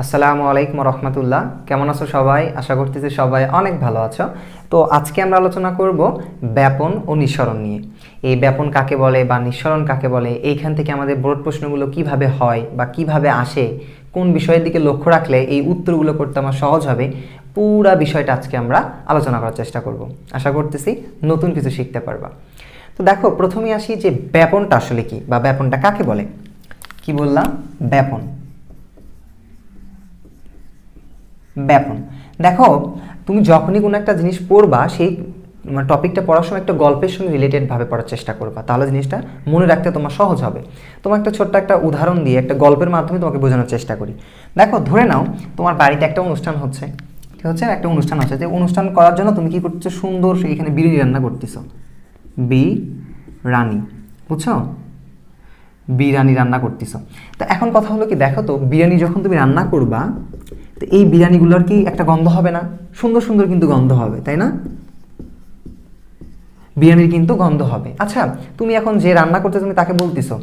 আসসালামু আলাইকুম রহমতুল্লাহ। কেমন আছো সবাই? আশা করতেছি সবাই অনেক ভালো আছো। তো আজকে আমরা আলোচনা করব ব্যাপন ও নিঃসরণ নিয়ে। এই ব্যাপন কাকে বলে বা নিঃসরণ কাকে বলে, এইখান থেকে আমাদের বোর্ড প্রশ্নগুলো কিভাবে হয় বা কিভাবে আসে, কোন বিষয়ের দিকে লক্ষ্য রাখলে এই উত্তরগুলো করতে আমার সহজ হবে, পুরা বিষয়টা আজকে আমরা আলোচনা করার চেষ্টা করব। আশা করতেছি নতুন কিছু শিখতে পারবা। তো দেখো, প্রথমে আসি যে ব্যাপনটা আসলে কি বা ব্যাপনটা কাকে বলে। কি বললাম? ব্যাপন। ব্যাপন, দেখো, তুমি যখনই কোনো একটা জিনিস পড়বা, সেই টপিকটা পড়ার সময় একটা গল্পের সঙ্গে রিলেটেডভাবে পড়ার চেষ্টা করবা, তাহলে জিনিসটা মনে রাখতে তোমার সহজ হবে। তোমার একটা ছোট্ট একটা উদাহরণ দিয়ে একটা গল্পের মাধ্যমে তোমাকে বোঝানোর চেষ্টা করি। দেখো, ধরে নাও তোমার বাড়িতে একটা অনুষ্ঠান হচ্ছে। ঠিক হচ্ছে, একটা অনুষ্ঠান হচ্ছে, যে অনুষ্ঠান করার জন্য তুমি কি করছো, সুন্দর এখানে বিরিয়ানি রান্না করতেছো। বিরিয়ানি, বুঝছো? বিরিয়ানি রান্না করতেছো। তো এখন কথা হলো কি, দেখো তো, বিরিয়ানি যখন তুমি রান্না করবা, তো এই বিরিয়ানিগুলোর কি একটা গন্ধ হবে না? সুন্দর সুন্দর কিন্তু গন্ধ হবে, তাই না? বিরিয়ানির কিন্তু গন্ধ হবে। আচ্ছা, তুমি এখন যে রান্না করতে, তুমি তাকে বলতেছো,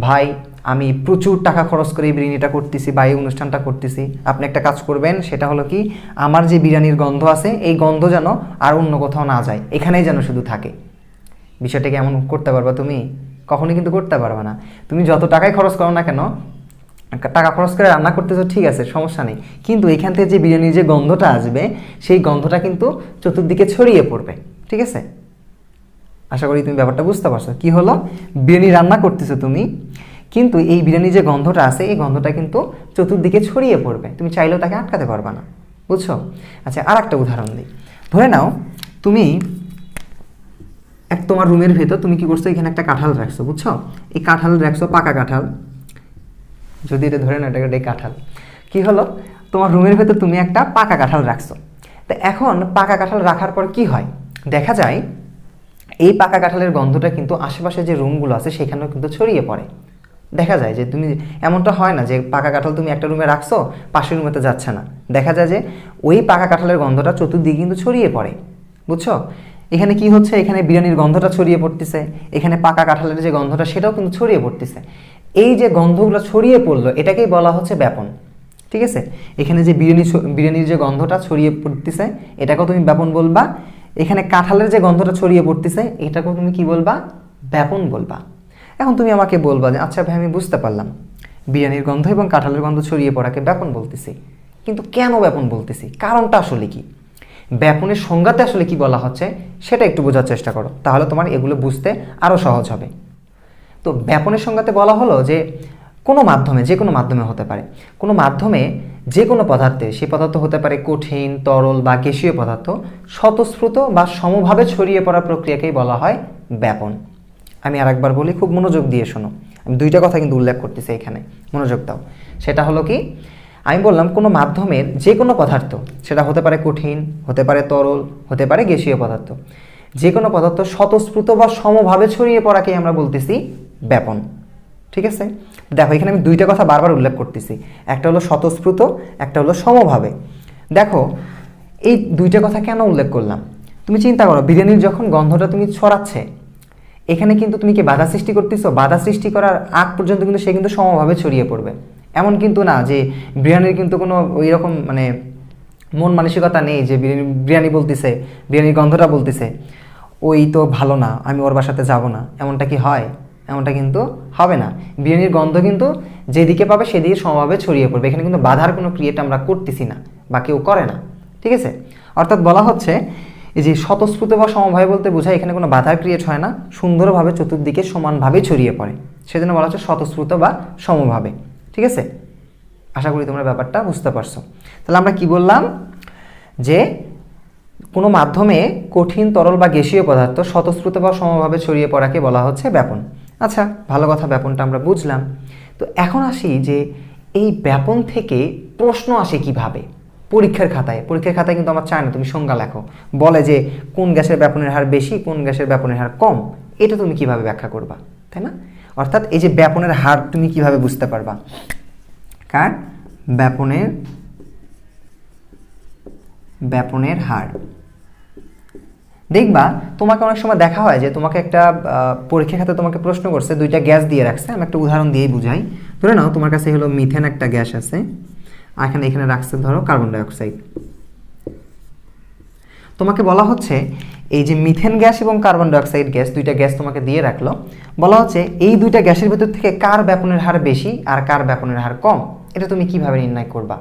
ভাই, আমি প্রচুর টাকা খরচ করে এই বিরিয়ানিটা করতেছি বা এই অনুষ্ঠানটা করতেছি, আপনি একটা কাজ করবেন, সেটা হলো কি, আমার যে বিরিয়ানির গন্ধ আছে, এই গন্ধ যেন আর অন্য কোথাও না যায়, এখানেই যেন শুধু থাকে। বিষয়টাকে এমন করতে পারবা তুমি? কখনোই কিন্তু করতে পারবে না। তুমি যত টাকাই খরচ করো না কেন, টাকা খরচ করে রান্না করতেছো, ঠিক আছে, সমস্যা নেই, কিন্তু এখান থেকে যে বিরিয়ানির যে গন্ধটা আসবে, সেই গন্ধটা কিন্তু চতুর্দিকে ছড়িয়ে পড়বে। ঠিক আছে? আশা করি তুমি ব্যাপারটা বুঝতে পারছো। কি হলো, বিরিয়ানি রান্না করতেছো তুমি, কিন্তু এই বিরিয়ানির যে গন্ধটা আছে, এই গন্ধটা কিন্তু চতুর্দিকে ছড়িয়ে পড়বে, তুমি চাইলেও তাকে আটকাতে পারবে না। বুঝছো? আচ্ছা, আর একটা উদাহরণ দিই। ধরে নাও তুমি তোমার রুমের ভেতর তুমি কি করছো, এখানে একটা কাঁঠাল রাখছো, বুঝছো? এই কাঁঠাল রাখছো, পাকা কাঁঠাল, যদি এটা ধরে না, এটা কাঁঠাল। কি হলো, তোমার রুমের ভেতর তুমি একটা পাকা কাঁঠাল রাখছো। তো এখন পাকা কাঁঠাল রাখার পর কি হয়, দেখা যায় এই পাকা কাঁঠালের গন্ধটা কিন্তু আশেপাশে যে রুমগুলো আছে সেখানেও কিন্তু ছড়িয়ে পড়ে। দেখা যায় যে তুমি, এমনটা হয় না যে পাকা কাঁঠাল তুমি একটা রুমে রাখছো, পাশের রুমেতে যাচ্ছে না, দেখা যায় যে ওই পাকা কাঁঠালের গন্ধটা চতুর্দিকে কিন্তু ছড়িয়ে পড়ে। বুঝছো? এখানে কি হচ্ছে, এখানে বিরিয়ানির গন্ধটা ছড়িয়ে পড়তেছে, এখানে পাকা কাঁঠালের যে গন্ধটা সেটাও কিন্তু ছড়িয়ে পড়তেছে। এই যে গন্ধগুলো ছড়িয়ে পড়লো, এটাকেই বলা হচ্ছে ব্যাপন। ঠিক আছে? এখানে যে বিরিয়ানির যে গন্ধটা ছড়িয়ে পড়তেছে, এটাকেও তুমি ব্যাপন বলবা। এখানে কাঁঠালের যে গন্ধটা ছড়িয়ে পড়তেছে, এটাকেও তুমি কি বলবা? ব্যাপন বলবা। এখন তুমি আমাকে বলবা যে, আচ্ছা ভাই, আমি বুঝতে পারলাম বিরিয়ানির গন্ধ এবং কাঁঠালের গন্ধ ছড়িয়ে পড়াকে ব্যাপন বলতেছি, কিন্তু কেন ব্যাপন বলতেছি, কারণটা আসলে কি, ব্যাপনের সংজ্ঞাতে আসলে কি বলা হচ্ছে, সেটা একটু বোঝার চেষ্টা করো, তাহলে তোমার এগুলো বুঝতে আরও সহজ হবে। তো ব্যাপনের সংজ্ঞাতে বলা হলো যে কোনো মাধ্যমে, যে কোনো মাধ্যমে হতে পারে, কোনো মাধ্যমে যে কোনো পদার্থে, সেই পদার্থ হতে পারে কঠিন, তরল বা গ্যাসীয় পদার্থ, স্বতঃস্ফূর্ত বা সমভাবে ছড়িয়ে পড়ার প্রক্রিয়াকেই বলা হয় ব্যাপন। আমি আরেকবার বলি, খুব মনোযোগ দিয়ে শোনো, আমি দুইটা কথা কিন্তু উল্লেখ করতেছি এখানে, মনোযোগ দাও। সেটা হলো কি, আমি বললাম কোনো মাধ্যমের যে কোনো পদার্থ, সেটা হতে পারে কঠিন, হতে পারে তরল, হতে পারে গ্যাসীয় পদার্থ, যে কোনো পদার্থ স্বতঃস্ফূর্ত বা সমভাবে ছড়িয়ে পড়াকেই আমরা বলতেছি ব্যাপন। ঠিক আছে? দেখো, এখানে আমি দুইটা কথা বারবার উল্লেখ করতেছি, একটা হলো স্বতঃস্ফূর্ত, একটা হলো সমভাবে। দেখো, এই দুইটা কথা কেন উল্লেখ করলাম, তুমি চিন্তা করো, বিরিয়ানির যখন গন্ধটা তুমি ছড়াচ্ছে, এখানে কিন্তু তুমি কি বাধা সৃষ্টি করতেছো? বাধা সৃষ্টি করার আগ পর্যন্ত কিন্তু সে কিন্তু সমভাবে ছড়িয়ে পড়বে। এমন কিন্তু না যে বিরিয়ানির কিন্তু কোনো ওই রকম মন মানসিকতা নেই যে বিরিয়ানি বলতেছে, বিরিয়ানির গন্ধটা বলতেছে, ওই তো ভালো না, আমি ওর বাসাতে যাব না, এমনটা কি হয়? এমনটা কিন্তু হবে না। বিরিয়ানির গন্ধ কিন্তু যেদিকে পাবে সেদিকে সমভাবে ছড়িয়ে পড়বে, এখানে কিন্তু বাধার কোনো ক্রিয়েট আমরা করতেছি না বা কেউ করে না। ঠিক আছে? অর্থাৎ বলা হচ্ছে, এই যে স্বতঃস্ফূর্ত বা সমভাবে বলতে বোঝায় এখানে কোনো বাধার ক্রিয়েট হয় না, সুন্দরভাবে চতুর্দিকে সমানভাবে ছড়িয়ে পড়ে, সেজন্য বলা হচ্ছে স্বতঃস্ফূর্ত বা সমভাবে। ঠিক আছে? আশা করি তোমরা ব্যাপারটা বুঝতে পারছো। তাহলে আমরা কি বললাম, যে কোনো মাধ্যমে কঠিন, তরল বা গ্যাসীয় পদার্থ স্বতঃস্ফূর্ত বা সমভাবে ছড়িয়ে পড়াকে বলা হচ্ছে ব্যাপন। আচ্ছা, ভালো কথা, ব্যাপনটা আমরা বুঝলাম। তো এখন আসি যে এই ব্যাপন থেকে প্রশ্ন আসে কিভাবে পরীক্ষার খাতায়। পরীক্ষার খাতায় কিন্তু আমার চায় না তুমি সংজ্ঞা লেখো, বলে যে কোন গ্যাসের ব্যাপনের হার বেশি, কোন গ্যাসের ব্যাপনের হার কম, এটা তুমি কিভাবে ব্যাখ্যা করবা, তাই না? অর্থাৎ এই যে ব্যাপনের হার তুমি কিভাবে বুঝতে পারবা, কার ব্যাপনের হার দেখবা। তোমাকে অনেক সময় দেখা হয় যে তোমাকে একটা পরীক্ষার খাতে তোমাকে প্রশ্ন করছে, দুইটা গ্যাস দিয়ে রাখছে, আমি একটা উদাহরণ দিয়েই বুঝাই। ধরে নাও তোমার কাছে হলো মিথেন একটা গ্যাস আছে, আর এখানে রাখছে ধরো কার্বন ডাইঅক্সাইড। তোমাকে বলা হচ্ছে এই যে মিথেন গ্যাস এবং কার্বন ডাইঅক্সাইড গ্যাস, দুইটা গ্যাস তোমাকে দিয়ে রাখলো, বলা হচ্ছে এই দুইটা গ্যাসের ভেতর থেকে কার ব্যাপনের হার বেশি আর কার ব্যাপনের হার কম, এটা তুমি কিভাবে নির্ণয় করবা?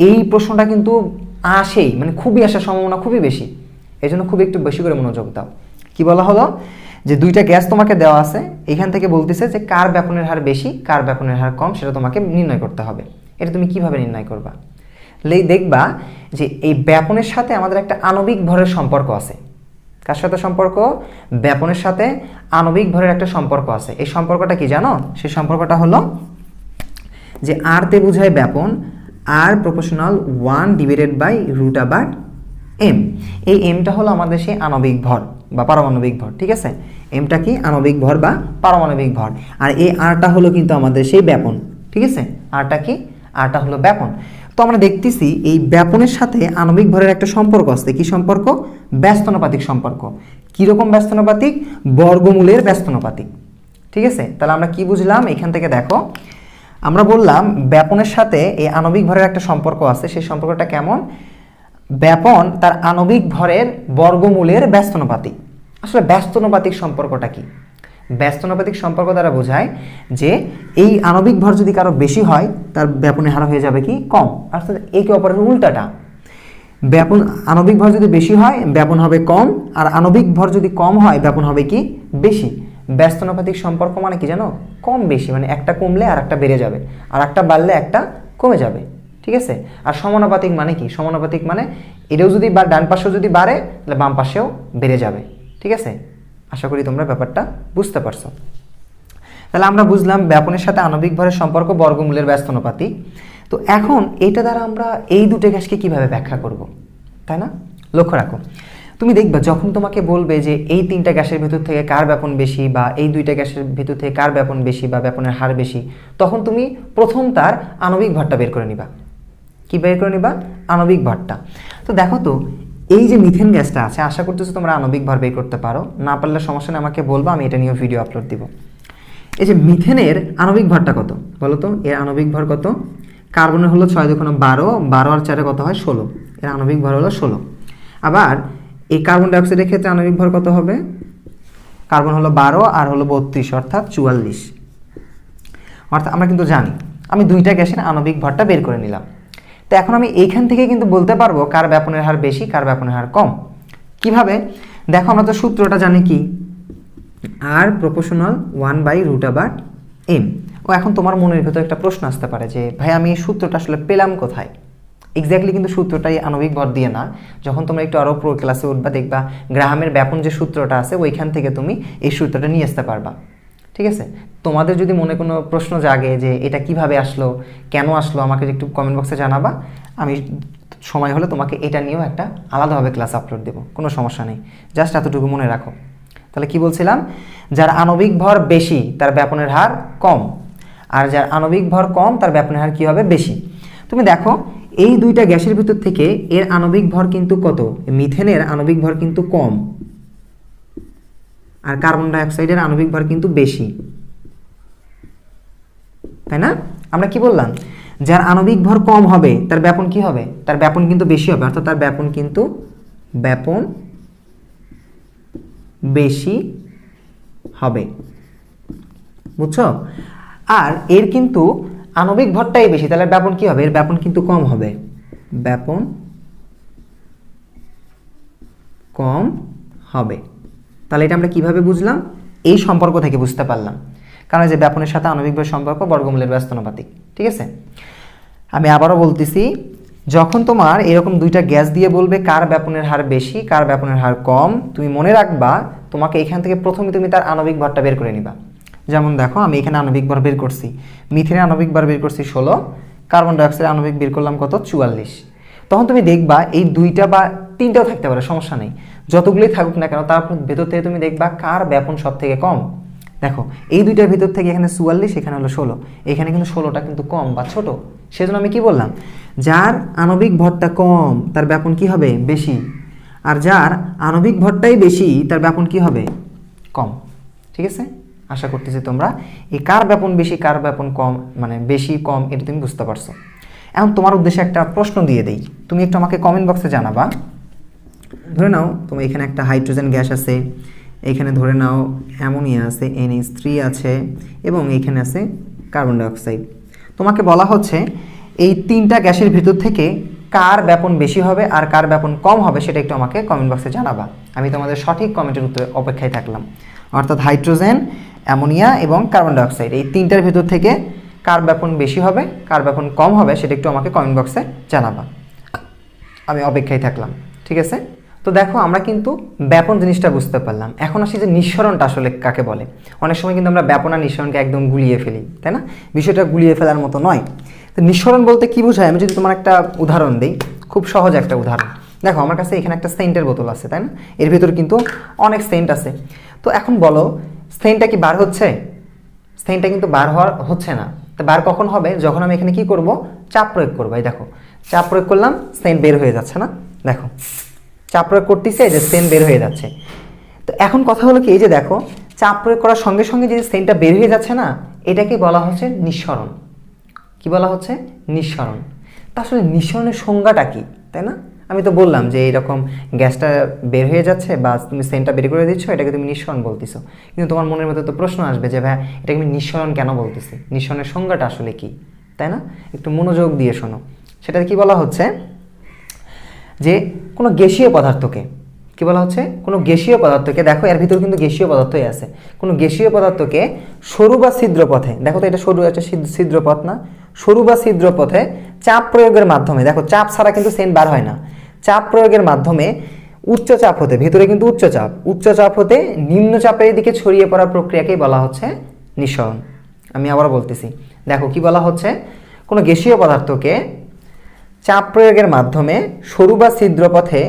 এই প্রশ্নটা কিন্তু আসেই, মানে খুবই আসার সম্ভাবনা খুবই বেশি, এই জন্য খুব একটু বেশি করে মনোযোগ দাও। কি বলা হলো যে দুইটা গ্যাস তোমাকে দেওয়া আছে, এখান থেকে বলতেছে যে কার ব্যাপনের হার বেশি কার ব্যাপনের হার কম সেটা তোমাকে নির্ণয় করতে হবে। এটা তুমি কিভাবে নির্ণয় করবা? দেখবা যে এই ব্যাপনের সাথে আমাদের একটা আণবিক ভরের সম্পর্ক আছে। কার সাথে সম্পর্ক? ব্যাপনের সাথে আণবিক ভরের একটা সম্পর্ক আছে। এই সম্পর্কটা কি জানো? সেই সম্পর্কটা হলো যে আর তে বোঝায় ব্যাপন, আর প্রপোর্শনাল 1/√m। এই এমটা হলো আমাদের সেই আণবিক ভর বা পারমাণবিক ভর, ঠিক আছে? এমটা কি? আণবিক ভর বা পারমাণবিক ভর। আর এই আরটা হলো কিন্তু আমাদের সেই ব্যাপন, ঠিক আছে? আরটা কি? আরটা হলো ব্যাপন। তো আমরা দেখতেছি এই ব্যাপনের সাথে আণবিক ভরের একটা সম্পর্ক আছে। কি সম্পর্ক? ব্যস্তানুপাতিক সম্পর্ক। কিরকম ব্যস্তানুপাতিক? বর্গমূলের ব্যস্তানুপাতিক, ঠিক আছে? তাহলে আমরা কি বুঝলাম এখান থেকে? দেখো, আমরা বললাম ব্যাপনের সাথে এই আণবিক ভরের একটা সম্পর্ক আছে। সেই সম্পর্কটা কেমন? ব্যাপন তার আণবিক ভরের বর্গমূলের ব্যস্তানুপাতিক। আসলে ব্যস্তানুপাতিক সম্পর্কটা কি? ব্যস্তানুপাতিক সম্পর্ক দ্বারা বোঝায় যে এই আণবিক ভর যদি কারো বেশি হয় তার ব্যাপনের হার হয়ে যাবে কি? কম। অর্থাৎ একে অপরের উল্টাটা। ব্যাপন আণবিক ভর যদি বেশি হয় ব্যাপন হবে কম, আর আণবিক ভর যদি কম হয় ব্যাপন হবে কি? বেশি। ব্যস্তানুপাতিক সম্পর্ক মানে কি জানো? কম বেশি, মানে একটা কমলে আর একটা বেড়ে যাবে, আর একটা বাড়লে একটা কমে যাবে, ঠিক আছে? আর সমানুপাতিক মানে কি? সমানুপাতিক মানে এটাও যদি বা ডান পাশেও যদি বাড়ে তাহলে বাম পাশেও বেড়ে যাবে, ঠিক আছে? আশা করি তোমরা ব্যাপারটা বুঝতে পারছো। তাহলে আমরা বুঝলাম ব্যাপনের সাথে আণবিক ভরের সম্পর্ক বর্গমূলের ব্যস্তানুপাতিক। তো এখন এটা দ্বারা আমরা এই দুটো গ্যাসকে কিভাবে ব্যাখ্যা করব, তাই না? লক্ষ্য রাখো, তুমি দেখবা যখন তোমাকে বলবে যে এই তিনটা গ্যাসের ভেতর থেকে কার ব্যাপন বেশি বা এই দুইটা গ্যাসের ভেতর থেকে কার ব্যাপন বেশি বা ব্যাপনের হার বেশি, তখন তুমি প্রথম তার আণবিক ভরটা বের করে নিবা। কি বের করে নিবা? আণবিক ভরটা। তো দেখো তো, এই যে মিথেন গ্যাসটা আছে, আশা করতেছো তোমরা আণবিক ভর বের করতে পারো। না পারলে সমস্যা নেই, আমাকে বলবা, আমি এটা নিয়েও ভিডিও আপলোড দিব। এই যে মিথেনের আণবিক ভরটা কত বলো তো? এর আণবিক ভর কত? কার্বনের হলো 6 2 12, 12 আর 4 কত হয়? 16। এর আণবিক ভর হলো 16। আবার এই কার্বন ডাইঅক্সাইডের ক্ষেত্রে আণবিক ভর কত হবে? কার্বন হলো 12 আর হলো 32, অর্থাৎ 44। অর্থাৎ আমরা কিন্তু জানি, আমি দুইটা গ্যাসের আণবিক ভরটা বের করে নিলাম। তো এখন আমি এইখান থেকে কিন্তু বলতে পারবো কার ব্যাপনের হার বেশি কার ব্যাপনের হার কম। কিভাবে? দেখো, আমরা তো সূত্রটা জানি কি? আর প্রপোর্শনাল 1/√m। ও এখন তোমার মনের ভেতর একটা প্রশ্ন আসতে পারে যে ভাই আমি এই সূত্রটা আসলে পেলাম কোথায়? এক্স্যাক্টলি কিন্তু সূত্রটাই আণবিক ভর দিয়ে না। যখন তোমরা একটু আরও প্রো ক্লাসে উঠবা দেখবা গ্রাহামের ব্যাপন যে সূত্রটা আছে ওইখান থেকে তুমি এই সূত্রটা নিয়ে আসতে পারবা, ঠিক আছে? তোমাদের যদি মনে কোনো প্রশ্ন জাগে যে এটা কিভাবে আসলো, কেন আসলো, আমাকে একটু কমেন্ট বক্সে জানাবা। আমি সময় হলে তোমাকে এটা নিয়েও একটা আলাদাভাবে ক্লাস আপলোড দেবো, কোনো সমস্যা নেই। জাস্ট এতটুকু মনে রাখো। তাহলে কি বলছিলাম? যার আণবিক ভর বেশি তার ব্যাপনের হার কম, আর যার আণবিক ভর কম তার ব্যাপনের হার কি হবে? বেশি। তুমি দেখো এই দুইটা গ্যাসের ভিতর থেকে এর আণবিক ভর কিন্তু কত? মিথেনের আণবিক ভর কিন্তু কম, আর কার্বন ডাইঅক্সাইডের আণবিক ভর কিন্তু বেশি, তাই না? আমরা কি বললাম? যার আণবিক ভর কম হবে তার ব্যাপন কি হবে? তার ব্যাপন কিন্তু বেশি হবে, অর্থাৎ তার ব্যাপন কিন্তু বেশি হবে, বুঝছো? আর এর কিন্তু আণবিক ভরটাই বেশি, তাহলে ব্যাপন কি হবে? এর ব্যাপন কিন্তু কম হবে, ব্যাপন কম হবে। তাহলে এটা আমরা কিভাবে বুঝলাম? এই সম্পর্ক থেকে বুঝতে পারলাম, কারণ যে ব্যাপনের সাথে আণবিক ভর সম্পর্ক বর্গমূলের ব্যস্তানুপাতিক, ঠিক আছে? আমি আবারও বলতেছি, যখন তোমার এরকম দুইটা গ্যাস দিয়ে বলবে কার ব্যাপনের হার বেশি কার ব্যাপনের হার কম, তুমি মনে রাখবা তোমাকে এখান থেকে প্রথমে তুমি তার আণবিক ভরটা বের করে নিবা। যেমন দেখো, আমি এখানে আণবিক ভর বের করছি, মিথেনের আণবিক ভর বের করছি 16, কার্বন ডাইঅক্সাইডের আণবিক বের করলাম কত? 44। তখন তুমি দেখবা এই দুইটা বা তিনটাও থাকতে পারে, সমস্যা নেই, যতগুলোই থাকুক না কেন, তারপর ভেতর থেকে তুমি দেখবা কার ব্যাপন সব থেকে কম। দেখো এই দুইটার ভিতর থেকে এখানে 44, এখানে হলো 16, এখানে কিন্তু 16টা কিন্তু কম বা ছোট। সেজন্য আমি কি বললাম? যার আণবিক ভরটা কম তার ব্যাপন কি হবে? বেশি। আর যার আণবিক ভরটাই বেশি তার ব্যাপন কি হবে? কম, ঠিক আছে? আশা করতেছি তোমরা এই কার ব্যাপন বেশি কার ব্যাপন কম, মানে বেশি কম, এটা তুমি বুঝতে পারছো। এখন তোমার উদ্দেশ্যে একটা প্রশ্ন দিয়ে দেই, তুমি একটু আমাকে কমেন্ট বক্সে জানাবা। ধরে নাও তোমার এখানে একটা হাইড্রোজেন গ্যাস আছে, এখানে ধরে নাও অ্যামোনিয়া আছে, NH3 আছে, এবং এখানে আছে কার্বন ডাইঅক্সাইড। তোমাকে বলা হচ্ছে এই তিনটা গ্যাসের ভিতর থেকে কার ব্যাপন বেশি হবে আর কার ব্যাপন কম হবে সেটা একটু আমাকে কমেন্ট বক্সে জানাবা। আমি তোমাদের সঠিক কমেন্টের উত্তরে অপেক্ষায় থাকলাম। অর্থাৎ হাইড্রোজেন, অ্যামোনিয়া এবং কার্বন ডাইঅক্সাইড এই তিনটার ভিতর থেকে কার ব্যাপন বেশি হবে কার ব্যাপন কম হবে সেটা একটু আমাকে কমেন্ট বক্সে জানাবা। আমি অপেক্ষায় থাকলাম, ঠিক আছে? তো দেখো আমরা কিন্তু ব্যাপন জিনিসটা বুঝতে পারলাম। এখন আসি যে নিঃসরণটা আসলে কাকে বলে। অনেক সময় কিন্তু আমরা ব্যাপন আর নিঃসরণকে একদম গুলিয়ে ফেলি, তাই না? বিষয়টা গুলিয়ে ফেলার মতো নয়। তো নিঃসরণ বলতে কি বোঝায়, আমি যদি তোমার একটা উদাহরণ দিই, খুব সহজ একটা উদাহরণ। দেখো আমার কাছে এখানে একটা সেন্টের বোতল আছে, তাই না? এর ভিতর কিন্তু অনেক সেন্ট আছে। তো এখন বলো সেন্টটা কি বার হচ্ছে? সেন্টটা কিন্তু বার হওয়ার হচ্ছে না। তো বার কখন হবে? যখন আমি এখানে কি করব, চাপ প্রয়োগ করবো। এই দেখো চাপ প্রয়োগ করলাম, সেন্ট বের হয়ে যাচ্ছে না? দেখো চাপ প্রয়োগ করতেছে, যে সেন্ট বের হয়ে যাচ্ছে। তো এখন কথা হলো কি, এই যে দেখো চাপ প্রয়োগ করার সঙ্গে সঙ্গে যে সেন্টটা বের হয়ে যাচ্ছে না, এটাকে বলা হচ্ছে নিঃসরণ। কি বলা হচ্ছে? নিঃসরণ। তা আসলে নিঃসরণের সংজ্ঞাটা কি, তাই না? আমি তো বললাম যে এইরকম গ্যাসটা বের হয়ে যাচ্ছে বা তুমি সেন্টটা বের করে দিচ্ছ, এটাকে তুমি নিঃসরণ বলতেছো। কিন্তু তোমার মনের মধ্যে তো প্রশ্ন আসবে যে ভাই এটাকে আমি নিঃসরণ কেন বলতেছি, নিঃসরণের সংজ্ঞাটা আসলে কি, তাই না? একটু মনোযোগ দিয়ে শোনো। সেটা কি বলা হচ্ছে যে কোনো গ্যাসীয় পদার্থকে, কি বলা হচ্ছে, কোনো গ্যাসীয় পদার্থকে, দেখো এর ভিতর কিন্তু গ্যাসীয় পদার্থই আছে, কোনো গ্যাসীয় পদার্থকে সরু বা ছিদ্র পথে, দেখো তো এটা সরু একটা ছিদ্র পথ না, সরু বা ছিদ্র পথে চাপ প্রয়োগের মাধ্যমে, দেখো চাপ ছাড়া কিন্তু সেন্ট বার হয় না, চাপ প্রয়োগের মাধ্যমে উচ্চ চাপ হতে, ভিতরে কিন্তু উচ্চ চাপ হতে নিম্ন চাপের দিকে ছড়িয়ে পড়া প্রক্রিয়াকেই বলা হচ্ছে নিঃসরণ। আমি আবার বলতেছি, দেখো কি বলা হচ্ছে, কোনো গ্যাসীয় পদার্থকে চাপ প্রয়োগের মাধ্যমে সরু বা ছিদ্র পথে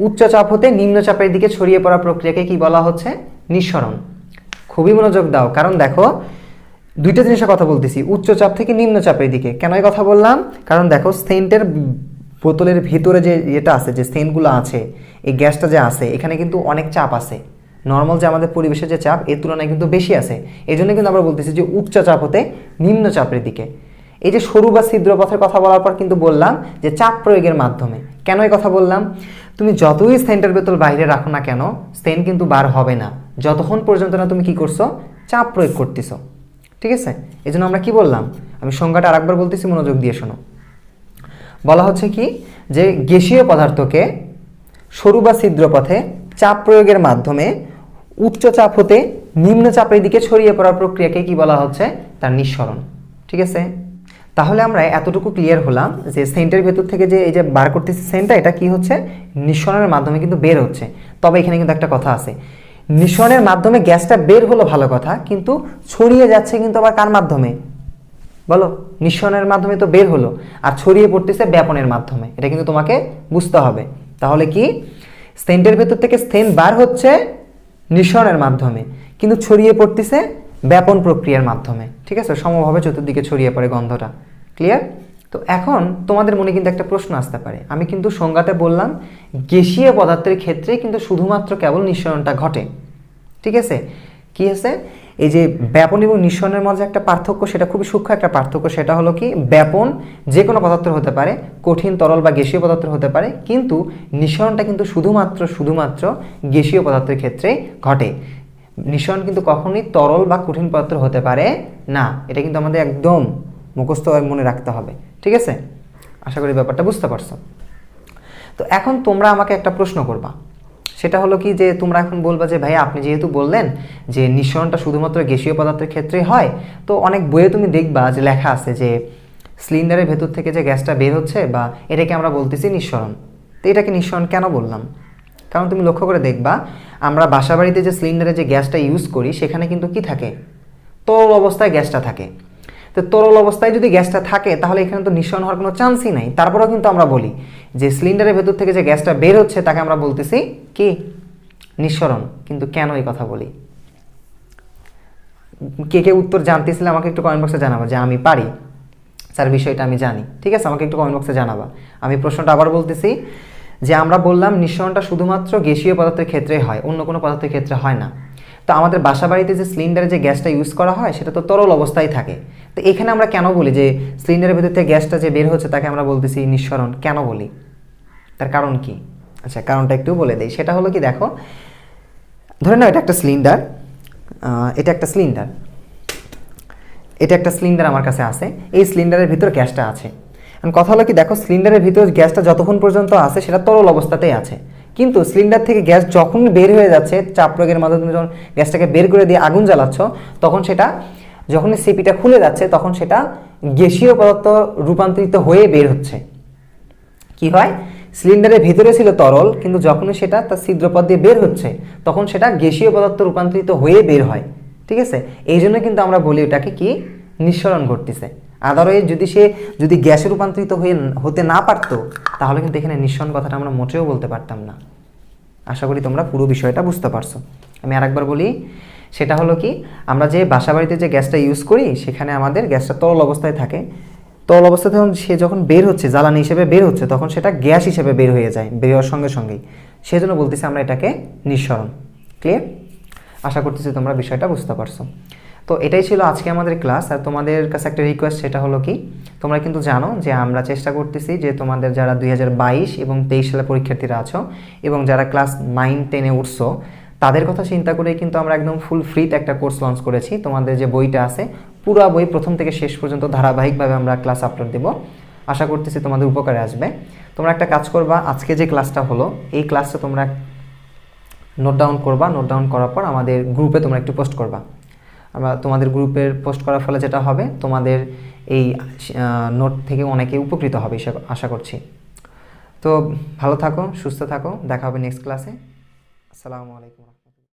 উচ্চ চাপ হতে নিম্ন চাপের দিকে ছড়িয়ে পড়া প্রক্রিয়াকে কি বলা হচ্ছে? নিঃসরণ। খুবই মনোযোগ দাও, কারণ দেখো দুইটা জিনিসের কথা বলতেছি, উচ্চ চাপ থেকে নিম্ন চাপের দিকে। কেন এই কথা বললাম? কারণ দেখো সেন্টের বোতলের ভিতরে যে এটা আছে, যে সেন্টগুলো আছে, এই গ্যাসটা যে আছে, এখানে কিন্তু অনেক চাপ আছে। নর্মাল যে আমাদের পরিবেশের যে চাপ, এর তুলনায় কিন্তু বেশি আছে। এই জন্য কিন্তু আমরা বলতেছি যে উচ্চ চাপ হতে নিম্ন চাপের দিকে। এই যে সরু বা ছিদ্র পথের কথা বলার পর কিন্তু বললাম যে চাপ প্রয়োগের মাধ্যমে। কেন এই কথা বললাম? তুমি যতই সেন্টের বোতল বাইরে রাখো না কেন, সেন্ট কিন্তু বার হবে না যতক্ষণ পর্যন্ত না তুমি কি করছো, চাপ প্রয়োগ করতেছো, ঠিক আছে? এই জন্য আমরা কি বললাম, আমি সংজ্ঞাটা আরেকবার বলতেছি, মনোযোগ দিয়ে শোনো। বলা হচ্ছে কি, যে গ্যাসীয় পদার্থকে সরু বা ছিদ্র পথে চাপ প্রয়োগের মাধ্যমে উচ্চ চাপ হতে নিম্ন চাপের দিকে ছড়িয়ে পড়ার প্রক্রিয়াকে কি বলা হচ্ছে? তার নিঃসরণ, ঠিক আছে? তাহলে আমরা এতটুকু ক্লিয়ার হলাম যে সেন্টের ভেতর থেকে যে এই যে বার করতেছি সেন্টটা, এটা কি হচ্ছে? নিঃসরণের মাধ্যমে কিন্তু বের হচ্ছে। তবে এখানে কিন্তু একটা কথা আছে, নিঃসরণের মাধ্যমে গ্যাসটা বের হলো ভালো কথা, কিন্তু ছড়িয়ে যাচ্ছে কিন্তু আবার কার মাধ্যমে বলো? নিঃসরণের মাধ্যমে তো বের হলো, আর ছড়িয়ে পড়তেছে ব্যাপনের মাধ্যমে। এটা কিন্তু তোমাকে বুঝতে হবে। তাহলে কি, সেন্টের ভেতর থেকে সেন্ট বার হচ্ছে নিঃসরণের মাধ্যমে, কিন্তু ছড়িয়ে পড়তেছে ব্যাপন প্রক্রিয়ার মাধ্যমে, ঠিক আছে? সমভাবে চতুর্দিকে ছড়িয়ে পড়ে গন্ধটা। ক্লিয়ার? তো এখন তোমাদের মনে কিন্তু একটা প্রশ্ন আসতে পারে, আমি কিন্তু সংজ্ঞাতে বললাম গ্যাসীয় পদার্থের ক্ষেত্রে কিন্তু শুধুমাত্র কেবল নিঃসরণটা ঘটে, ঠিক আছে? কি আছে, এই যে ব্যাপন এবং নিঃসরণের মাঝে একটা পার্থক্য, সেটা খুবই সূক্ষ্ম একটা পার্থক্য। সেটা হলো কি, ব্যাপন যে কোনো পদার্থের হতে পারে, কঠিন, তরল বা গ্যাসীয় পদার্থের হতে পারে, কিন্তু নিঃসরণটা কিন্তু শুধুমাত্র গ্যাসীয় পদার্থের ক্ষেত্রে ঘটে। নিঃসরণ কিন্তু কখনোই তরল বা কঠিন পদার্থ হতে পারে না। এটা কিন্তু আমাদের একদম মুখস্থ মনে রাখতে হবে, ঠিক আছে? আশা করি ব্যাপারটা বুঝতে পারছো। তো এখন তোমরা আমাকে একটা প্রশ্ন করবা, সেটা হলো কি, যে তোমরা এখন বলবা যে ভাই আপনি যেহেতু বললেন যে নিঃসরণটা শুধুমাত্র গ্যাসীয় পদার্থের ক্ষেত্রেই হয়, তো অনেক বইয়ে তুমি দেখবা যে লেখা আছে যে সিলিন্ডারের ভেতর থেকে যে গ্যাসটা বের হচ্ছে, বা এটাকে আমরা বলতেছি নিঃসরণ। তো এটাকে নিঃসরণ কেন বললাম? কারণ তুমি লক্ষ্য করে দেখবা, আমরা বাসাবাড়িতে যে সিলিন্ডারে যে গ্যাসটা ইউজ করি, সেখানে কিন্তু কি থাকে, তরল অবস্থায় গ্যাসটা থাকে। তো তরল অবস্থায় যদি গ্যাসটা থাকে, তাহলে এখানে তো নিঃসরণ হওয়ার কোনো চান্সই নাই। তারপরেও কিন্তু আমরা বলি যে সিলিন্ডারের ভেতর থেকে যে গ্যাসটা বের হচ্ছে, তাকে আমরা বলতেছি কি, নিঃসরণ। কিন্তু কেন এই কথা বলি? কে কে উত্তর জানতেছিলে আমাকে একটু কমেন্ট বক্সে জানাবা, যে আমি পারি স্যার, বিষয়টা আমি জানি, ঠিক আছে? আমাকে একটু কমেন্ট বক্সে জানাবা। আমি প্রশ্নটা আবার বলতেছি, যে আমরা বললাম নিঃসরণটা শুধুমাত্র গ্যাসীয় পদার্থের ক্ষেত্রে হয়, অন্য কোনো পদার্থের ক্ষেত্রে হয় না। তো আমাদের বাসাবাড়িতে যে সিলিন্ডারে যে গ্যাসটা ইউজ করা হয়, সেটা তো তরল অবস্থায় থাকে। তো তো এখানে আমরা কেন বলি যে সিলিন্ডারের ভেতর থেকে গ্যাসটা যে বের হচ্ছে তাকে আমরা বলতেছি নিঃসরণ, কেন বলি, তার কারণ কি? আচ্ছা, কারণটা একটু বলে দিই। সেটা হলো কি, দেখো ধরে নাও এটা একটা সিলিন্ডার, এটা একটা সিলিন্ডার, এটা একটা সিলিন্ডার আমার কাছে আছে, এই সিলিন্ডারের ভিতর গ্যাসটা আছে। এখন কথা হলো কি, দেখো সিলিন্ডারের ভিতর গ্যাসটা যতক্ষণ পর্যন্ত আছে সেটা তরল অবস্থাতেই আছে, কিন্তু সিলিন্ডার থেকে গ্যাস যখন বের হয়ে যাচ্ছে, চাপ প্রয়োগের মাধ্যমে তুমি যখন গ্যাসটাকে বের করে দিয়ে আগুন জ্বালাচ্ছ, তখন সেটা যখন সিপিটা খুলে যাচ্ছে তখন সেটা গ্যাসীয় পদার্থ রূপান্তরিত হয়ে বের হচ্ছে। কি হয়, সিলিন্ডারের ভিতরে ছিল তরল, কিন্তু যখনই সেটা তার ছিদ্রপথ দিয়ে বের হচ্ছে তখন সেটা গ্যাসীয় পদার্থ রূপান্তরিত হয়ে বের হয়। ঠিক আছে, এই জন্য কিন্তু আমরা বলি ওটাকে কি, নিঃসরণ ঘটতেছে। আদারওয়াইজ যদি গ্যাসে রূপান্তরিত হতে না পারতো তাহলে কিন্তু এখানে নিঃসরণ কথাটা আমরা মোটেও বলতে পারতাম না। আশা করি তোমরা পুরো বিষয়টা বুঝতে পারছো। আমি আরেকবার বলি, সেটা হলো কি, আমরা যে বাসাবাড়িতে যে গ্যাসটা ইউজ করি সেখানে আমাদের গ্যাসটা তরল অবস্থায় থাকে, তরল অবস্থাতে সে যখন বের হচ্ছে, জ্বালানি হিসেবে বের হচ্ছে, তখন সেটা গ্যাস হিসেবে বের হয়ে যায়, বের হওয়ার সঙ্গে সঙ্গেই। সেজন্য বলতেছি আমরা এটাকে নিঃসরণ। ক্লিয়ার? আশা করতেছি তোমরা বিষয়টা বুঝতে পারছো। তো এটাই ছিল আজকে আমাদের ক্লাস। আর তোমাদের কাছে একটা রিকোয়েস্ট, সেটা হলো কি, তোমরা কিন্তু জানো যে আমরা চেষ্টা করতেছি যে তোমাদের যারা 2022 এবং 23 সালে পরীক্ষার্থীরা আছো এবং যারা ক্লাস 9-10-এ উঠছো, তাদের কথা চিন্তা করেই কিন্তু আমরা একদম ফুল ফ্রিতে একটা কোর্স লঞ্চ করেছি। তোমাদের যে বইটা আছে, পুরো বই প্রথম থেকে শেষ পর্যন্ত ধারাবাহিকভাবে আমরা ক্লাস আপলোড দেব। আশা করতেছি তোমাদের উপকারে আসবে। তোমরা একটা কাজ করবা, আজকে যে ক্লাসটা হলো এই ক্লাসটা তোমরা নোট ডাউন করবা, নোট ডাউন করার পর আমাদের গ্রুপে তোমরা একটু পোস্ট করবা। আমরা তোমাদের গ্রুপের পোস্ট করার ফলে যেটা হবে, তোমাদের এই নোট থেকে অনেকে উপকৃত হবে আশা করছি। তো ভালো থাকো, সুস্থ থাকো, দেখা হবে নেক্সট ক্লাসে। আসসালামু আলাইকুম।